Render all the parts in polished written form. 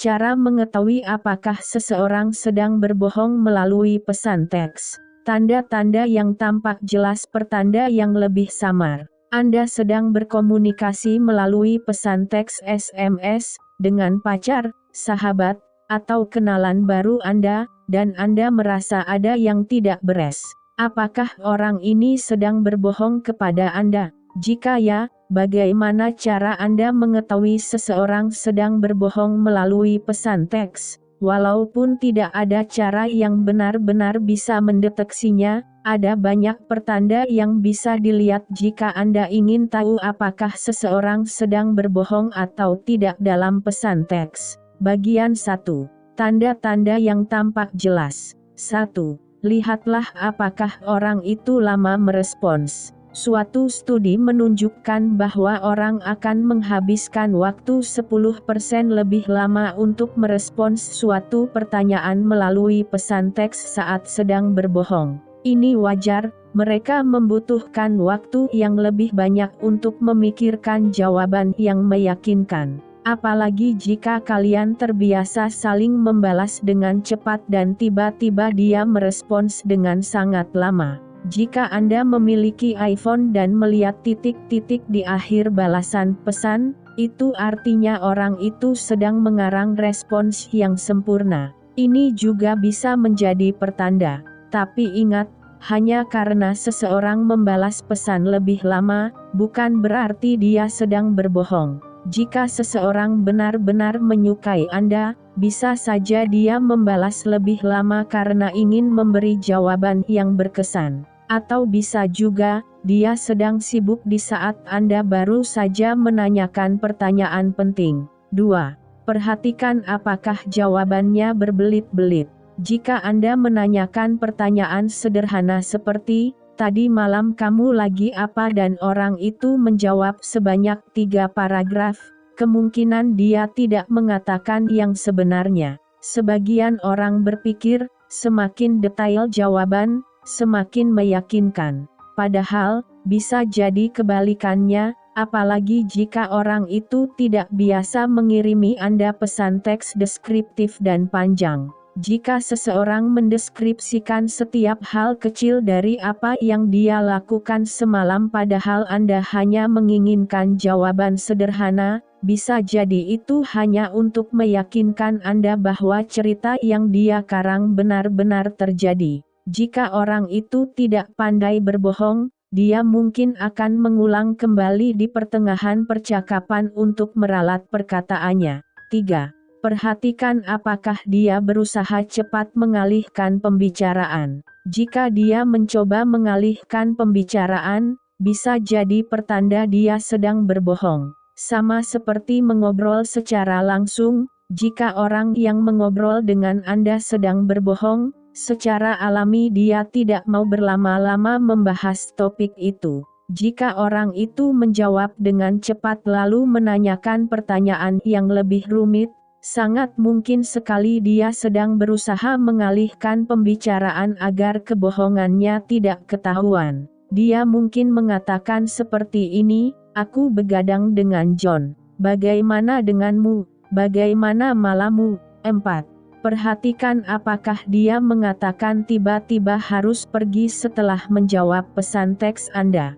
Cara mengetahui apakah seseorang sedang berbohong melalui pesan teks. Tanda-tanda yang tampak jelas pertanda yang lebih samar. Anda sedang berkomunikasi melalui pesan teks SMS dengan pacar, sahabat, atau kenalan baru Anda, dan Anda merasa ada yang tidak beres. Apakah orang ini sedang berbohong kepada Anda? Jika ya, bagaimana cara Anda mengetahui seseorang sedang berbohong melalui pesan teks? Walaupun tidak ada cara yang benar-benar bisa mendeteksinya, ada banyak pertanda yang bisa dilihat jika Anda ingin tahu apakah seseorang sedang berbohong atau tidak dalam pesan teks. Bagian 1. Tanda-tanda yang tampak jelas. 1. Lihatlah apakah orang itu lama merespons. Suatu studi menunjukkan bahwa orang akan menghabiskan waktu 10% lebih lama untuk merespons suatu pertanyaan melalui pesan teks saat sedang berbohong. Ini wajar, mereka membutuhkan waktu yang lebih banyak untuk memikirkan jawaban yang meyakinkan. Apalagi jika kalian terbiasa saling membalas dengan cepat dan tiba-tiba dia merespons dengan sangat lama. Jika Anda memiliki iPhone dan melihat titik-titik di akhir balasan pesan, itu artinya orang itu sedang mengarang respons yang sempurna. Ini juga bisa menjadi pertanda. Tapi ingat, hanya karena seseorang membalas pesan lebih lama, bukan berarti dia sedang berbohong. Jika seseorang benar-benar menyukai Anda, bisa saja dia membalas lebih lama karena ingin memberi jawaban yang berkesan. Atau bisa juga, dia sedang sibuk di saat Anda baru saja menanyakan pertanyaan penting. 2. Perhatikan apakah jawabannya berbelit-belit. Jika Anda menanyakan pertanyaan sederhana seperti, "Tadi malam kamu lagi apa?" dan orang itu menjawab sebanyak 3 paragraf, kemungkinan dia tidak mengatakan yang sebenarnya. Sebagian orang berpikir, semakin detail jawaban, semakin meyakinkan. Padahal, bisa jadi kebalikannya, apalagi jika orang itu tidak biasa mengirimi Anda pesan teks deskriptif dan panjang. Jika seseorang mendeskripsikan setiap hal kecil dari apa yang dia lakukan semalam padahal Anda hanya menginginkan jawaban sederhana, bisa jadi itu hanya untuk meyakinkan Anda bahwa cerita yang dia karang benar-benar terjadi. Jika orang itu tidak pandai berbohong, dia mungkin akan mengulang kembali di pertengahan percakapan untuk meralat perkataannya. 3. Perhatikan apakah dia berusaha cepat mengalihkan pembicaraan. Jika dia mencoba mengalihkan pembicaraan, bisa jadi pertanda dia sedang berbohong. Sama seperti mengobrol secara langsung, jika orang yang mengobrol dengan Anda sedang berbohong, secara alami dia tidak mau berlama-lama membahas topik itu. Jika orang itu menjawab dengan cepat lalu menanyakan pertanyaan yang lebih rumit, sangat mungkin sekali dia sedang berusaha mengalihkan pembicaraan agar kebohongannya tidak ketahuan. Dia mungkin mengatakan seperti ini, "Aku begadang dengan John. Bagaimana denganmu? Bagaimana malammu?" 4. Perhatikan apakah dia mengatakan tiba-tiba harus pergi setelah menjawab pesan teks Anda.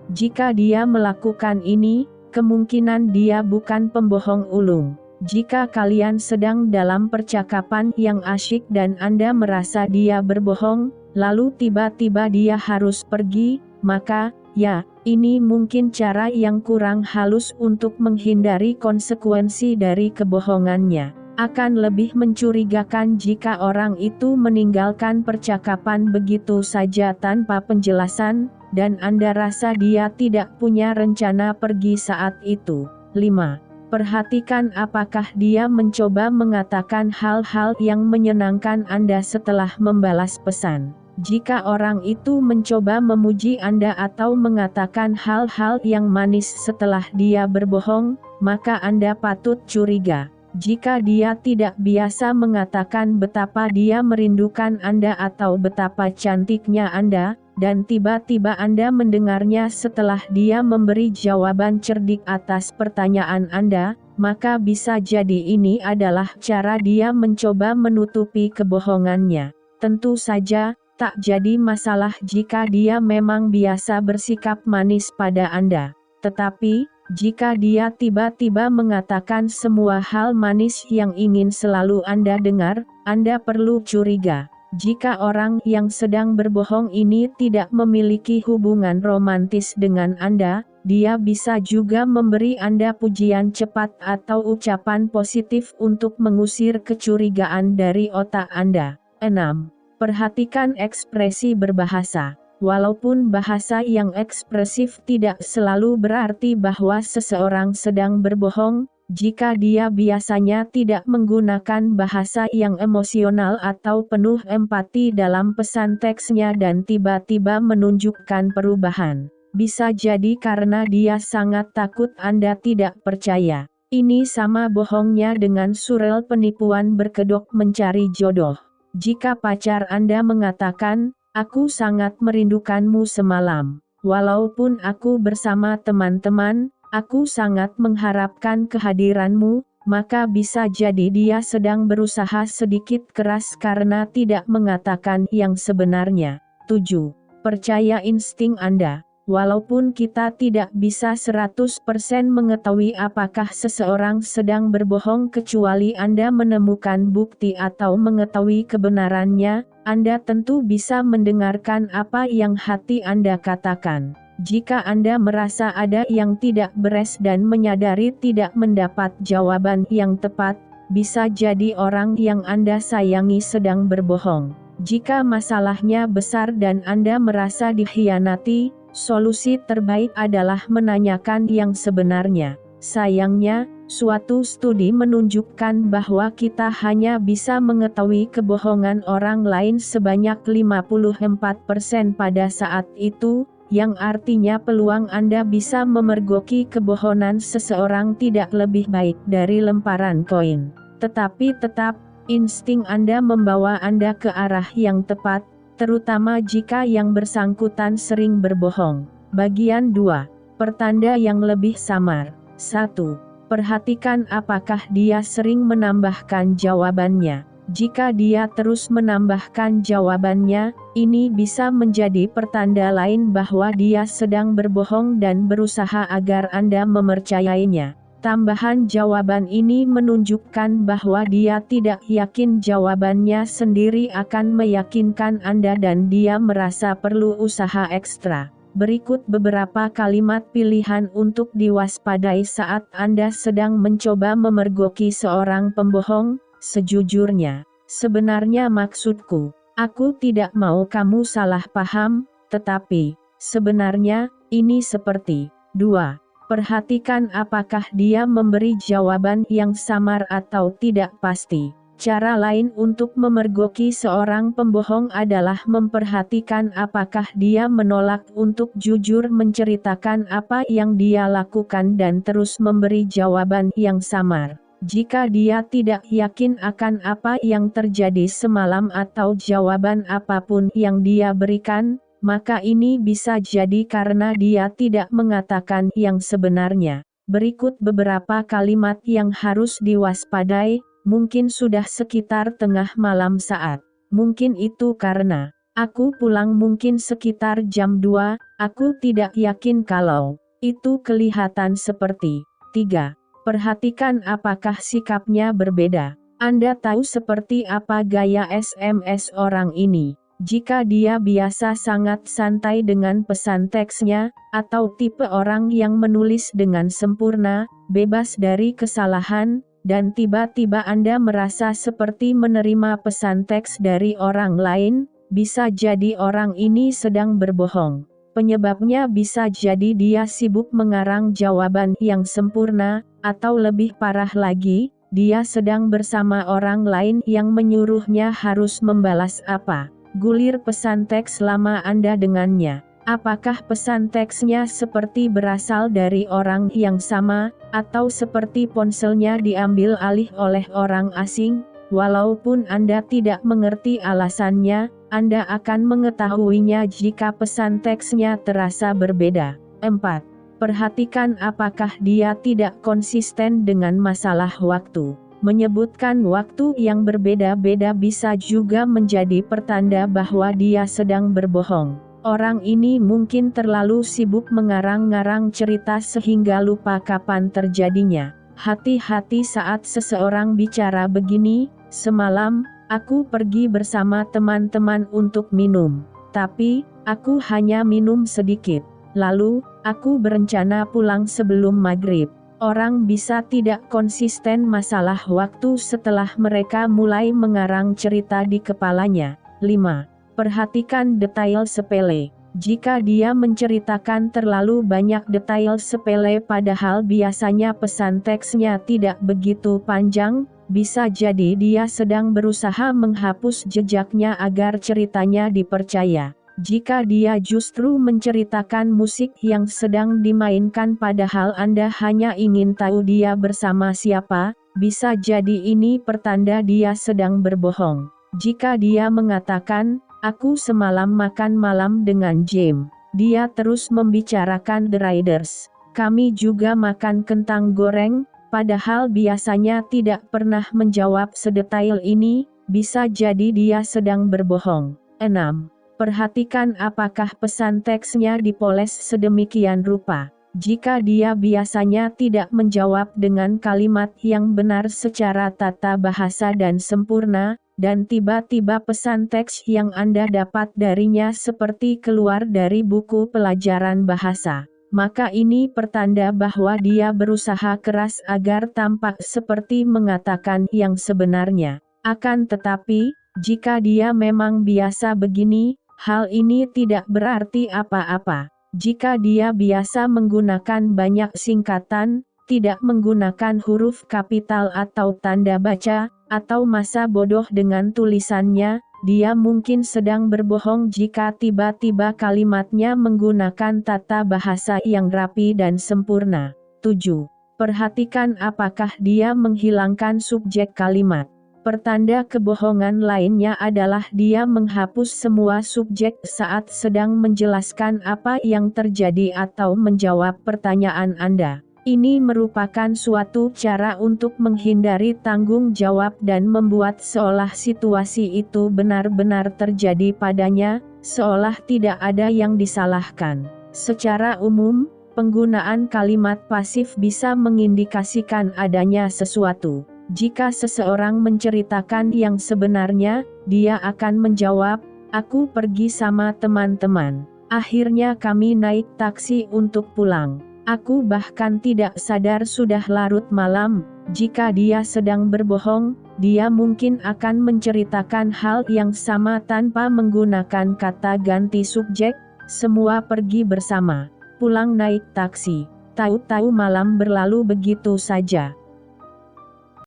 Jika dia melakukan ini, kemungkinan dia bukan pembohong ulung. Jika kalian sedang dalam percakapan yang asyik dan Anda merasa dia berbohong, lalu tiba-tiba dia harus pergi, maka, ya, ini mungkin cara yang kurang halus untuk menghindari konsekuensi dari kebohongannya. Akan lebih mencurigakan jika orang itu meninggalkan percakapan begitu saja tanpa penjelasan, dan Anda rasa dia tidak punya rencana pergi saat itu. 5. Perhatikan apakah dia mencoba mengatakan hal-hal yang menyenangkan Anda setelah membalas pesan. Jika orang itu mencoba memuji Anda atau mengatakan hal-hal yang manis setelah dia berbohong, maka Anda patut curiga. Jika dia tidak biasa mengatakan betapa dia merindukan Anda atau betapa cantiknya Anda, dan tiba-tiba Anda mendengarnya setelah dia memberi jawaban cerdik atas pertanyaan Anda, maka bisa jadi ini adalah cara dia mencoba menutupi kebohongannya. Tentu saja, tak jadi masalah jika dia memang biasa bersikap manis pada Anda. Tetapi, jika dia tiba-tiba mengatakan semua hal manis yang ingin selalu Anda dengar, Anda perlu curiga. Jika orang yang sedang berbohong ini tidak memiliki hubungan romantis dengan Anda, dia bisa juga memberi Anda pujian cepat atau ucapan positif untuk mengusir kecurigaan dari otak Anda. 6. Perhatikan ekspresi berbahasa. Walaupun bahasa yang ekspresif tidak selalu berarti bahwa seseorang sedang berbohong, jika dia biasanya tidak menggunakan bahasa yang emosional atau penuh empati dalam pesan teksnya dan tiba-tiba menunjukkan perubahan, bisa jadi karena dia sangat takut Anda tidak percaya. Ini sama bohongnya dengan surel penipuan berkedok mencari jodoh. Jika pacar Anda mengatakan, "Aku sangat merindukanmu semalam. Walaupun aku bersama teman-teman, aku sangat mengharapkan kehadiranmu," maka bisa jadi dia sedang berusaha sedikit keras karena tidak mengatakan yang sebenarnya. 7. Percaya insting Anda. Walaupun kita tidak bisa 100% mengetahui apakah seseorang sedang berbohong kecuali Anda menemukan bukti atau mengetahui kebenarannya, Anda tentu bisa mendengarkan apa yang hati Anda katakan. Jika Anda merasa ada yang tidak beres dan menyadari tidak mendapat jawaban yang tepat, bisa jadi orang yang Anda sayangi sedang berbohong. Jika masalahnya besar dan Anda merasa dikhianati, solusi terbaik adalah menanyakan yang sebenarnya. Sayangnya, suatu studi menunjukkan bahwa kita hanya bisa mengetahui kebohongan orang lain sebanyak 54% pada saat itu, yang artinya peluang Anda bisa memergoki kebohongan seseorang tidak lebih baik dari lemparan koin. Tetapi tetap, insting Anda membawa Anda ke arah yang tepat, terutama jika yang bersangkutan sering berbohong. Bagian 2. Pertanda yang lebih samar. 1. Perhatikan apakah dia sering menambahkan jawabannya. Jika dia terus menambahkan jawabannya, ini bisa menjadi pertanda lain bahwa dia sedang berbohong dan berusaha agar Anda mempercayainya. Tambahan jawaban ini menunjukkan bahwa dia tidak yakin jawabannya sendiri akan meyakinkan Anda dan dia merasa perlu usaha ekstra. Berikut beberapa kalimat pilihan untuk diwaspadai saat Anda sedang mencoba memergoki seorang pembohong. Sejujurnya, sebenarnya maksudku, aku tidak mau kamu salah paham, tetapi sebenarnya ini seperti. 2. Perhatikan apakah dia memberi jawaban yang samar atau tidak pasti. Cara lain untuk memergoki seorang pembohong adalah memperhatikan apakah dia menolak untuk jujur menceritakan apa yang dia lakukan dan terus memberi jawaban yang samar. Jika dia tidak yakin akan apa yang terjadi semalam atau jawaban apapun yang dia berikan, maka ini bisa jadi karena dia tidak mengatakan yang sebenarnya. Berikut beberapa kalimat yang harus diwaspadai. Mungkin sudah sekitar tengah malam saat. Mungkin itu karena aku pulang mungkin sekitar jam 2, aku tidak yakin kalau itu kelihatan seperti. 3. Perhatikan apakah sikapnya berbeda. Anda tahu seperti apa gaya SMS orang ini. Jika dia biasa sangat santai dengan pesan teksnya, atau tipe orang yang menulis dengan sempurna, bebas dari kesalahan, dan tiba-tiba Anda merasa seperti menerima pesan teks dari orang lain, bisa jadi orang ini sedang berbohong. Penyebabnya bisa jadi dia sibuk mengarang jawaban yang sempurna, atau lebih parah lagi, dia sedang bersama orang lain yang menyuruhnya harus membalas apa. Gulir pesan teks lama Anda dengannya. Apakah pesan teksnya seperti berasal dari orang yang sama, atau seperti ponselnya diambil alih oleh orang asing? Walaupun Anda tidak mengerti alasannya, Anda akan mengetahuinya jika pesan teksnya terasa berbeda. 4. Perhatikan apakah dia tidak konsisten dengan masalah waktu. Menyebutkan waktu yang berbeda-beda bisa juga menjadi pertanda bahwa dia sedang berbohong. Orang ini mungkin terlalu sibuk mengarang-ngarang cerita sehingga lupa kapan terjadinya. Hati-hati saat seseorang bicara begini, "Semalam, aku pergi bersama teman-teman untuk minum. Tapi, aku hanya minum sedikit. Lalu, aku berencana pulang sebelum maghrib." Orang bisa tidak konsisten masalah waktu setelah mereka mulai mengarang cerita di kepalanya. 5. Perhatikan detail sepele. Jika dia menceritakan terlalu banyak detail sepele padahal biasanya pesan teksnya tidak begitu panjang, bisa jadi dia sedang berusaha menghapus jejaknya agar ceritanya dipercaya. Jika dia justru menceritakan musik yang sedang dimainkan padahal Anda hanya ingin tahu dia bersama siapa, bisa jadi ini pertanda dia sedang berbohong. Jika dia mengatakan, "Aku semalam makan malam dengan Jim," dia terus membicarakan The Riders. "Kami juga makan kentang goreng," padahal biasanya tidak pernah menjawab sedetail ini, bisa jadi dia sedang berbohong. 6. Perhatikan apakah pesan teksnya dipoles sedemikian rupa. Jika dia biasanya tidak menjawab dengan kalimat yang benar secara tata bahasa dan sempurna, dan tiba-tiba pesan teks yang Anda dapat darinya seperti keluar dari buku pelajaran bahasa, maka ini pertanda bahwa dia berusaha keras agar tampak seperti mengatakan yang sebenarnya. Akan tetapi, jika dia memang biasa begini, hal ini tidak berarti apa-apa. Jika dia biasa menggunakan banyak singkatan, tidak menggunakan huruf kapital atau tanda baca, atau masa bodoh dengan tulisannya, dia mungkin sedang berbohong jika tiba-tiba kalimatnya menggunakan tata bahasa yang rapi dan sempurna. 7. Perhatikan apakah dia menghilangkan subjek kalimat. Pertanda kebohongan lainnya adalah dia menghapus semua subjek saat sedang menjelaskan apa yang terjadi atau menjawab pertanyaan Anda. Ini merupakan suatu cara untuk menghindari tanggung jawab dan membuat seolah situasi itu benar-benar terjadi padanya, seolah tidak ada yang disalahkan. Secara umum, penggunaan kalimat pasif bisa mengindikasikan adanya sesuatu. Jika seseorang menceritakan yang sebenarnya, dia akan menjawab, "Aku pergi sama teman-teman. Akhirnya kami naik taksi untuk pulang. Aku bahkan tidak sadar sudah larut malam." Jika dia sedang berbohong, dia mungkin akan menceritakan hal yang sama tanpa menggunakan kata ganti subjek, "Semua pergi bersama. Pulang naik taksi. Tahu-tahu malam berlalu begitu saja."